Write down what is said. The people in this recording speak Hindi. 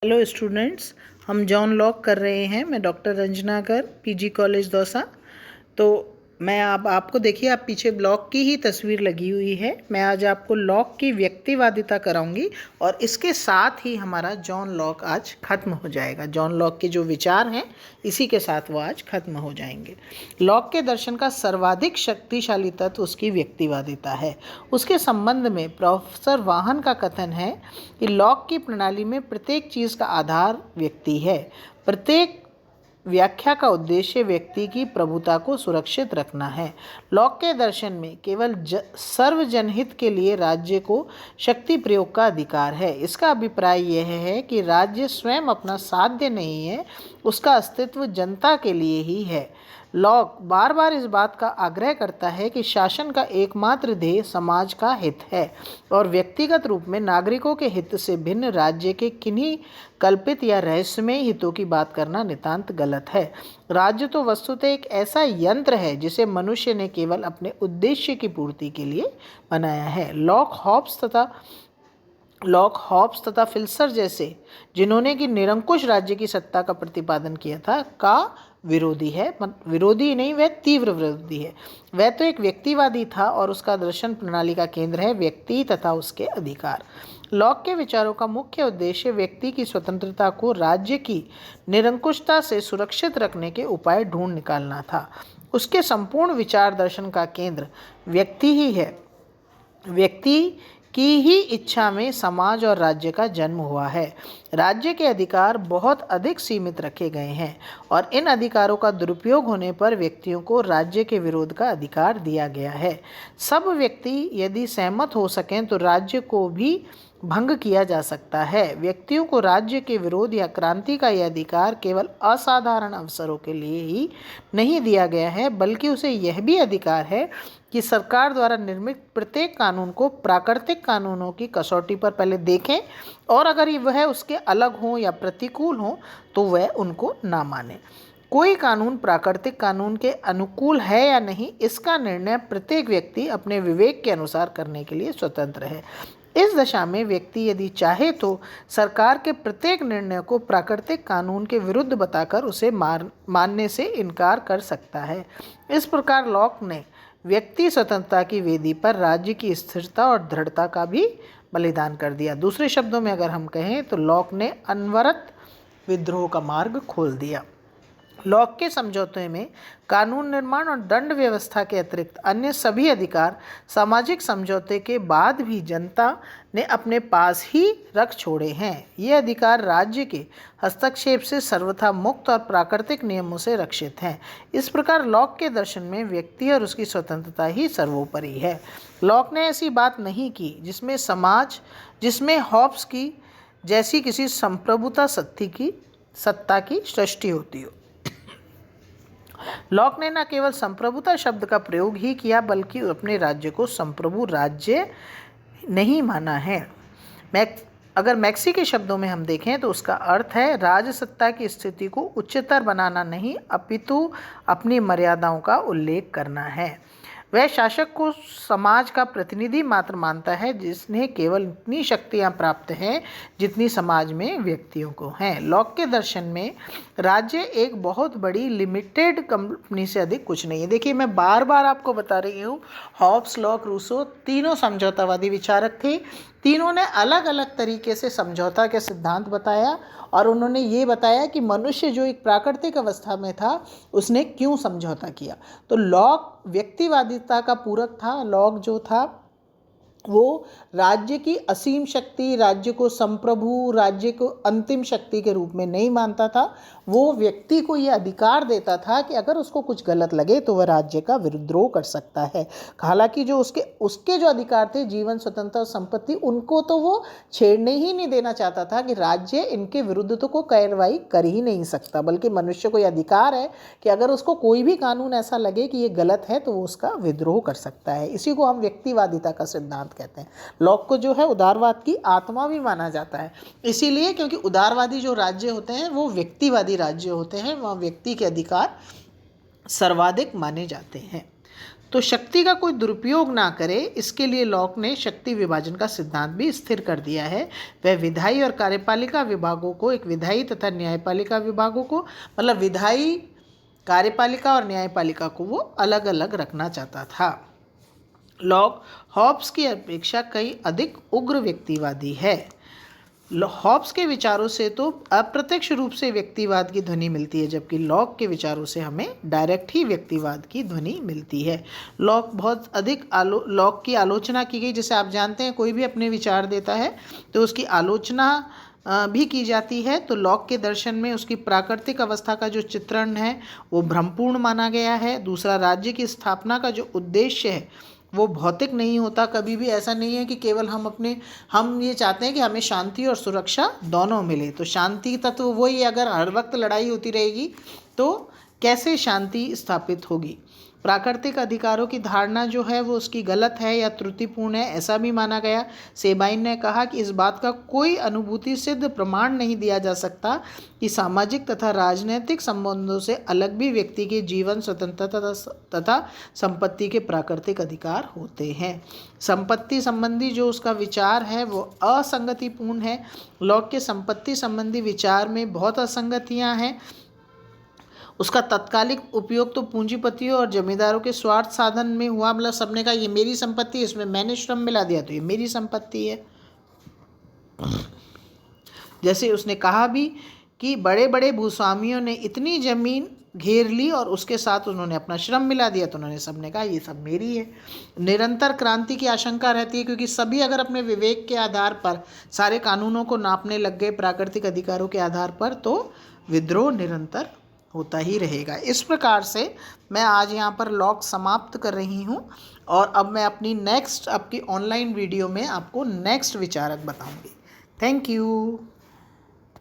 हेलो स्टूडेंट्स, हम जॉन लॉक कर रहे हैं। मैं डॉक्टर रंजना कर, पीजी कॉलेज दौसा। तो मैं अब आपको देखिए, आप पीछे लॉक की ही तस्वीर लगी हुई है। मैं आज आपको लॉक की व्यक्तिवादिता कराऊंगी और इसके साथ ही हमारा जॉन लॉक आज खत्म हो जाएगा। जॉन लॉक के जो विचार हैं इसी के साथ वो आज खत्म हो जाएंगे। लॉक के दर्शन का सर्वाधिक शक्तिशाली तत्व उसकी व्यक्तिवादिता है। उसके संबंध में प्रोफेसर वाहन का कथन है कि लॉक की प्रणाली में प्रत्येक चीज़ का आधार व्यक्ति है। प्रत्येक व्याख्या का उद्देश्य व्यक्ति की प्रभुता को सुरक्षित रखना है। लॉक के दर्शन में केवल सर्वजनहित के लिए राज्य को शक्ति प्रयोग का अधिकार है। इसका अभिप्राय यह है कि राज्य स्वयं अपना साध्य नहीं है, उसका अस्तित्व जनता के लिए ही है। लॉक बार बार इस बात का आग्रह करता है कि शासन का एकमात्र ध्येय समाज का हित है और व्यक्तिगत रूप में नागरिकों के हित से भिन्न राज्य के किन्हीं कल्पित या रहस्यमय हितों की बात करना नितांत गलत है। राज्य तो वस्तुतः एक ऐसा यंत्र है जिसे मनुष्य ने केवल अपने उद्देश्य की पूर्ति के लिए बनाया है। लॉक हॉब्स तथा फिल्सर जैसे जिन्होंने कि निरंकुश राज्य की सत्ता का प्रतिपादन किया था का विरोधी है। विरोधी नहीं, वह तीव्र विरोधी है। वह तो एक व्यक्तिवादी था और उसका दर्शन प्रणाली का केंद्र है व्यक्ति तथा उसके अधिकार। लॉक के विचारों का मुख्य उद्देश्य व्यक्ति की स्वतंत्रता को राज्य की निरंकुशता से सुरक्षित रखने के उपाय ढूंढ निकालना था। उसके संपूर्ण विचार दर्शन का केंद्र व्यक्ति ही है। व्यक्ति की ही इच्छा में समाज और राज्य का जन्म हुआ है। राज्य के अधिकार बहुत अधिक सीमित रखे गए हैं और इन अधिकारों का दुरुपयोग होने पर व्यक्तियों को राज्य के विरोध का अधिकार दिया गया है। सब व्यक्ति यदि सहमत हो सकें तो राज्य को भी भंग किया जा सकता है। व्यक्तियों को राज्य के विरोध या क्रांति का यह अधिकार केवल असाधारण अवसरों के लिए ही नहीं दिया गया है, बल्कि उसे यह भी अधिकार है कि सरकार द्वारा निर्मित प्रत्येक कानून को प्राकृतिक कानूनों की कसौटी पर पहले देखें और अगर वह उसके अलग हों या प्रतिकूल हों तो वह उनको ना माने। कोई कानून प्राकृतिक कानून के अनुकूल है या नहीं, इसका निर्णय प्रत्येक व्यक्ति अपने विवेक के अनुसार करने के लिए स्वतंत्र है। इस दशा में व्यक्ति यदि चाहे तो सरकार के प्रत्येक निर्णय को प्राकृतिक कानून के विरुद्ध बताकर उसे मानने से इनकार कर सकता है। इस प्रकार लॉक ने व्यक्ति स्वतंत्रता की वेदी पर राज्य की स्थिरता और दृढ़ता का भी बलिदान कर दिया। दूसरे शब्दों में अगर हम कहें तो लॉक ने अनवरत विद्रोह का मार्ग खोल दिया। लॉक के समझौते में कानून निर्माण और दंड व्यवस्था के अतिरिक्त अन्य सभी अधिकार सामाजिक समझौते के बाद भी जनता ने अपने पास ही रख छोड़े हैं। ये अधिकार राज्य के हस्तक्षेप से सर्वथा मुक्त और प्राकृतिक नियमों से रक्षित हैं। इस प्रकार लॉक के दर्शन में व्यक्ति और उसकी स्वतंत्रता ही सर्वोपरि है। लॉक ने ऐसी बात नहीं की जिसमें हॉब्स की जैसी किसी संप्रभुता सत्ता की सृष्टि होती हो। लॉक ने न केवल संप्रभुता शब्द का प्रयोग ही किया बल्कि अपने राज्य को संप्रभु राज्य नहीं माना है। अगर मैक्सी के शब्दों में हम देखें तो उसका अर्थ है राजसत्ता की स्थिति को उच्चतर बनाना नहीं, अपितु अपनी मर्यादाओं का उल्लेख करना है। वह शासक को समाज का प्रतिनिधि मात्र मानता है जिसने केवल इतनी शक्तियां प्राप्त हैं जितनी समाज में व्यक्तियों को हैं। लॉक के दर्शन में राज्य एक बहुत बड़ी लिमिटेड कंपनी से अधिक कुछ नहीं है। देखिए, मैं बार बार आपको बता रही हूँ, हॉब्स, लॉक, रूसो तीनों समझौतावादी विचारक थे। तीनों ने अलग अलग तरीके से समझौता के सिद्धांत बताया और उन्होंने ये बताया कि मनुष्य जो एक प्राकृतिक अवस्था में था उसने क्यों समझौता किया। तो लॉक व्यक्तिवादिता का पूरक था। लॉक जो था वो राज्य की असीम शक्ति, राज्य को संप्रभु, राज्य को अंतिम शक्ति के रूप में नहीं मानता था। वो व्यक्ति को ये अधिकार देता था कि अगर उसको कुछ गलत लगे तो वह राज्य का विद्रोह कर सकता है। हालांकि जो उसके जो अधिकार थे, जीवन, स्वतंत्रता और संपत्ति, उनको तो वो छेड़ने ही नहीं देना चाहता था कि राज्य इनके विरुद्ध तो कोई कार्रवाई कर ही नहीं सकता, बल्कि मनुष्य को यह अधिकार है कि अगर उसको कोई भी कानून ऐसा लगे कि ये गलत है तो वो उसका विद्रोह कर सकता है। इसी को हम व्यक्तिवादिता का सिद्धांत कहते हैं। लॉक को जो है उदारवाद की आत्मा भी माना जाता है, इसीलिए क्योंकि उदारवादी जो राज्य होते हैं वो व्यक्तिवादी राज्य होते हैं, वहाँ व्यक्ति के अधिकार सर्वाधिक माने जाते हैं। तो शक्ति का कोई दुरुपयोग ना करे, इसके लिए लॉक ने शक्ति विभाजन का सिद्धांत भी स्थिर कर दिया है। वह विधायी और कार्यपालिका विभागों को, एक विधायी तथा न्यायपालिका विभागों को, मतलब विधायी, कार्यपालिका और न्यायपालिका को वो अलग अलग रखना चाहता था। लॉक हॉब्स की अपेक्षा कई अधिक उग्र व्यक्तिवादी है। हॉब्स के विचारों से तो अप्रत्यक्ष रूप से व्यक्तिवाद की ध्वनि मिलती है, जबकि लॉक के विचारों से हमें डायरेक्ट ही व्यक्तिवाद की ध्वनि मिलती है। लॉक की आलोचना की गई। जैसे आप जानते हैं, कोई भी अपने विचार देता है तो उसकी आलोचना भी की जाती है। तो लॉक के दर्शन में उसकी प्राकृतिक अवस्था का जो चित्रण है वो भ्रमपूर्ण माना गया है। दूसरा, राज्य की स्थापना का जो उद्देश्य है वो भौतिक नहीं होता। कभी भी ऐसा नहीं है कि केवल हम ये चाहते हैं कि हमें शांति और सुरक्षा दोनों मिले। तो शांति तत्व वही, अगर हर वक्त लड़ाई होती रहेगी तो कैसे शांति स्थापित होगी। प्राकृतिक अधिकारों की धारणा जो है वो उसकी गलत है या त्रुटिपूर्ण है, ऐसा भी माना गया। सेबाइन ने कहा कि इस बात का कोई अनुभूति सिद्ध प्रमाण नहीं दिया जा सकता कि सामाजिक तथा राजनीतिक संबंधों से अलग भी व्यक्ति के जीवन स्वतंत्रता तथा संपत्ति के प्राकृतिक अधिकार होते हैं। संपत्ति संबंधी जो उसका विचार है वो असंगतिपूर्ण है। लॉक के संपत्ति संबंधी विचार में बहुत असंगतियाँ हैं। उसका तत्कालिक उपयोग तो पूंजीपतियों और जमींदारों के स्वार्थ साधन में हुआ। मतलब सबने कहा ये मेरी संपत्ति है, इसमें मैंने श्रम मिला दिया तो ये मेरी संपत्ति है। जैसे उसने कहा भी कि बड़े बड़े भूस्वामियों ने इतनी जमीन घेर ली और उसके साथ उन्होंने अपना श्रम मिला दिया, तो उन्होंने सबने कहा ये सब मेरी है। निरंतर क्रांति की आशंका रहती है, क्योंकि सभी अगर अपने विवेक के आधार पर सारे कानूनों को नापने लग गए प्राकृतिक अधिकारों के आधार पर, तो विद्रोह निरंतर होता ही रहेगा। इस प्रकार से मैं आज यहाँ पर लॉक समाप्त कर रही हूँ, और अब मैं आपकी ऑनलाइन वीडियो में आपको नेक्स्ट विचारक बताऊँगी। Thank you.